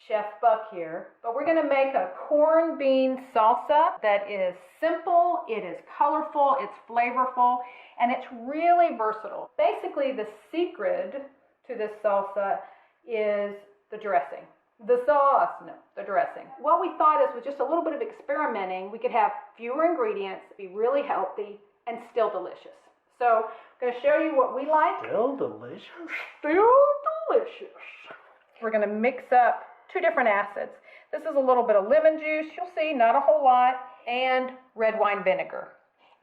Chef Buck here, but we're going to make a corn bean salsa that is simple, it is colorful, it's flavorful, and it's really versatile. Basically, the secret to this salsa is the dressing. The sauce, no, the dressing. What we thought is with just a little bit of experimenting, we could have fewer ingredients, be really healthy, and still delicious. So I'm going to show you what we like. Still delicious? Still delicious. We're going to mix up 2 different acids. This is a little bit of lemon juice, you'll see, not a whole lot, and red wine vinegar.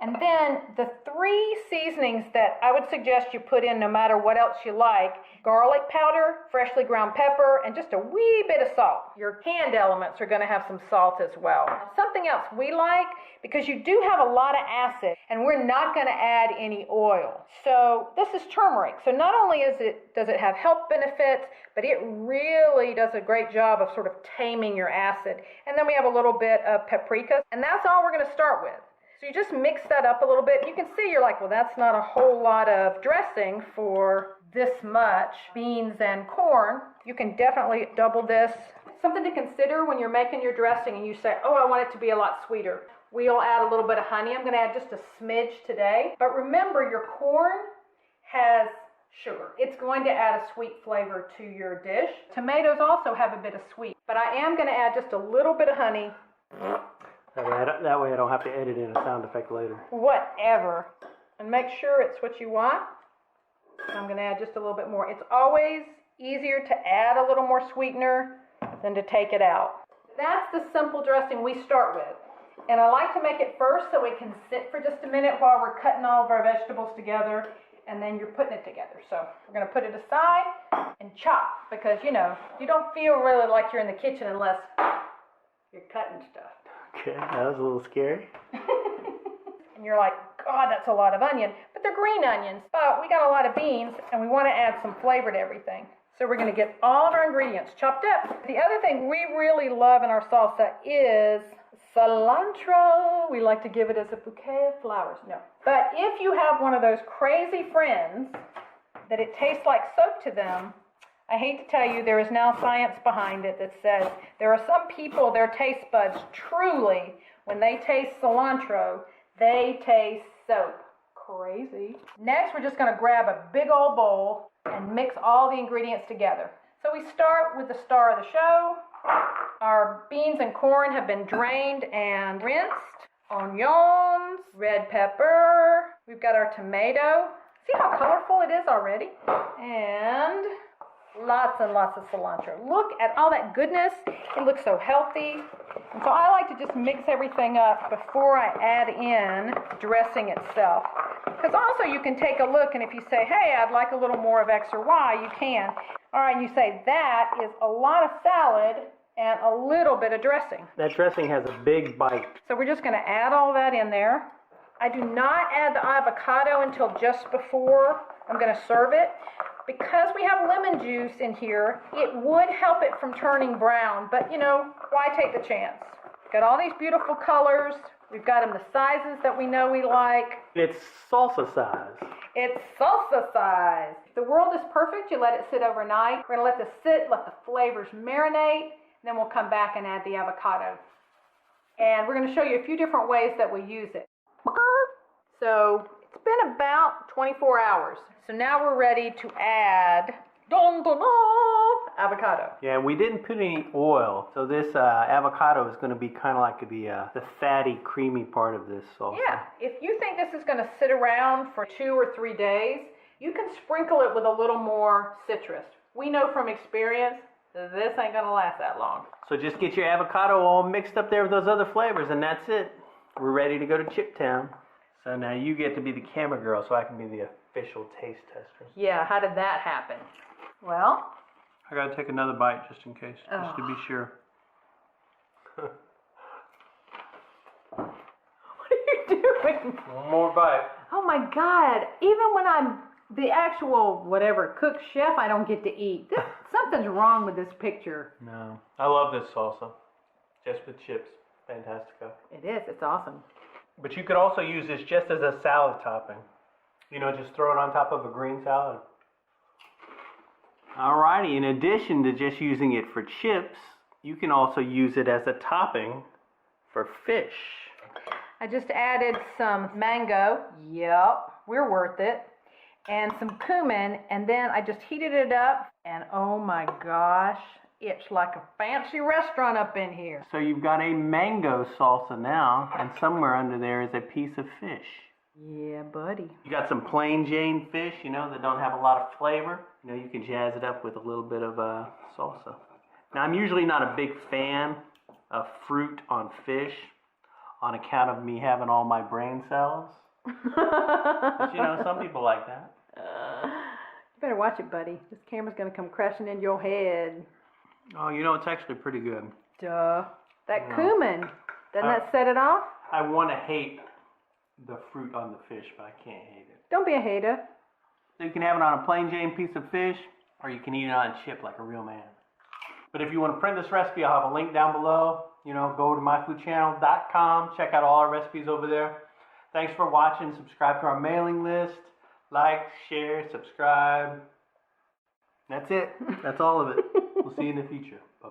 And then the 3 seasonings that I would suggest you put in no matter what else you like: garlic powder, freshly ground pepper, and just a wee bit of salt. Your canned elements are going to have some salt as well. Something else we like, because you do have a lot of acid, and we're not going to add any oil. So this is turmeric. So not only does it have health benefits, but it really does a great job of sort of taming your acid. And then we have a little bit of paprika, and that's all we're going to start with. So you just mix that up a little bit. You can see, you're like, well, that's not a whole lot of dressing for this much beans and corn. You can definitely double this. Something to consider when you're making your dressing and you say, oh, I want it to be a lot sweeter. We'll add a little bit of honey. I'm going to add just a smidge today. But remember, your corn has sugar. It's going to add a sweet flavor to your dish. Tomatoes also have a bit of sweet. But I am going to add just a little bit of honey. That way I don't have to edit in a sound effect later. Whatever. And make sure it's what you want. I'm going to add just a little bit more. It's always easier to add a little more sweetener than to take it out. That's the simple dressing we start with. And I like to make it first so it can sit for just a minute while we're cutting all of our vegetables together, and then you're putting it together. So we're going to put it aside and chop, because, you know, you don't feel really like you're in the kitchen unless you're cutting stuff. Okay, that was a little scary. And you're like, God, that's a lot of onion. But they're green onions. But we got a lot of beans, and we want to add some flavor to everything. So we're going to get all of our ingredients chopped up. The other thing we really love in our salsa is cilantro. We like to give it as a bouquet of flowers. No. But if you have one of those crazy friends that it tastes like soap to them, I hate to tell you, there is now science behind it that says there are some people, their taste buds truly, when they taste cilantro, they taste soap. Crazy. Next, we're just going to grab a big old bowl and mix all the ingredients together. So we start with the star of the show. Our beans and corn have been drained and rinsed. Onions, red pepper. We've got our tomato. See how colorful it is already? And lots and lots of cilantro. Look at all that goodness. It looks so healthy. And so I like to just mix everything up before I add in dressing itself. Because also you can take a look, and if you say, hey, I'd like a little more of X or Y, you can. All right, and you say that is a lot of salad and a little bit of dressing. That dressing has a big bite. So we're just going to add all that in there. I do not add the avocado until just before I'm going to serve it. Because we have lemon juice in here, it would help it from turning brown, but you know, why take the chance? Got all these beautiful colors. We've got them the sizes that we know we like. It's salsa size. It's salsa size. If the world is perfect, you let it sit overnight. We're gonna let this sit, let the flavors marinate, and then we'll come back and add the avocado. And we're gonna show you a few different ways that we use it. So it's been about 24 hours. So now we're ready to add avocado. Yeah, we didn't put any oil, so this avocado is going to be kind of like the fatty, creamy part of this salsa. Yeah, if you think this is going to sit around for 2 or 3 days, you can sprinkle it with a little more citrus. We know from experience that this ain't going to last that long. So just get your avocado all mixed up there with those other flavors, and that's it. We're ready to go to Chip Town. So now you get to be the camera girl, so I can be the official taste tester. Yeah, how did that happen? Well, I gotta take another bite just in case, just to be sure. What are you doing? One more bite. Oh my God, even when I'm the actual whatever cook chef, I don't get to eat. Something's wrong with this picture. No, I love this salsa, just with chips. Fantastico. It is, it's awesome. But you could also use this just as a salad topping. You know, just throw it on top of a green salad. Alrighty, in addition to just using it for chips, you can also use it as a topping for fish. I just added some mango. Yep, we're worth it. And some cumin, and then I just heated it up, and oh my gosh, it's like a fancy restaurant up in here. So you've got a mango salsa now, and somewhere under there is a piece of fish. Yeah, buddy. You got some plain Jane fish, you know, that don't have a lot of flavor. You know, you can jazz it up with a little bit of salsa. Now, I'm usually not a big fan of fruit on fish on account of me having all my brain cells. But, you know, some people like that. You better watch it, buddy. This camera's going to come crashing in your head. Oh, you know, it's actually pretty good. Duh. That cumin, doesn't that set it off? I want to hate the fruit on the fish, but I can't hate it. Don't be a hater. So you can have it on a plain Jane piece of fish, or you can eat it on a chip like a real man. But if you want to print this recipe, I'll have a link down below. You know, go to myfoodchannel.com. Check out all our recipes over there. Thanks for watching. Subscribe to our mailing list. Like, share, subscribe. That's it. That's all of it. We'll see you in the future. Bye.